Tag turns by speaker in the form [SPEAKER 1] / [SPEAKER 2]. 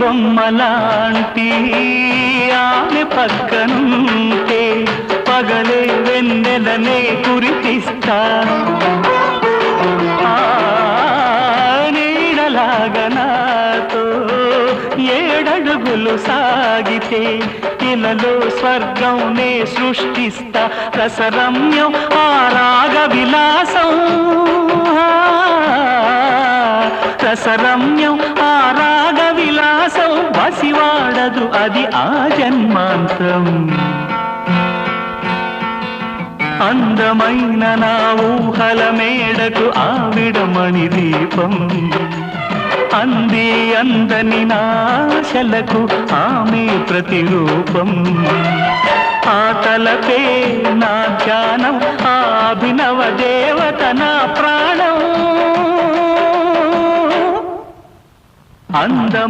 [SPEAKER 1] బొమ్మలాంటి ఆమె పక్కనుంటే పగలే వెన్నెలనే కురిపిస్తా నీడలాగా నాతో ఏడడుగులు సాగితే ఇలలో స్వర్గంనే సృష్టిస్తా రసరమ్యం ఆ రాగ విలాసం రసరమ్యం ఆ రాగ విలాసం వసివాడదు అది ఆ జన్మాంతం అందమైన నా ఊహల మేడకు ఆవిడమణి దీపం అంది అందని నాశలకు ఆమె ప్రతిరూపం ఆ తలపే నా ధ్యానం ఆ అభినవ దేవత నా ప్రాణం అందం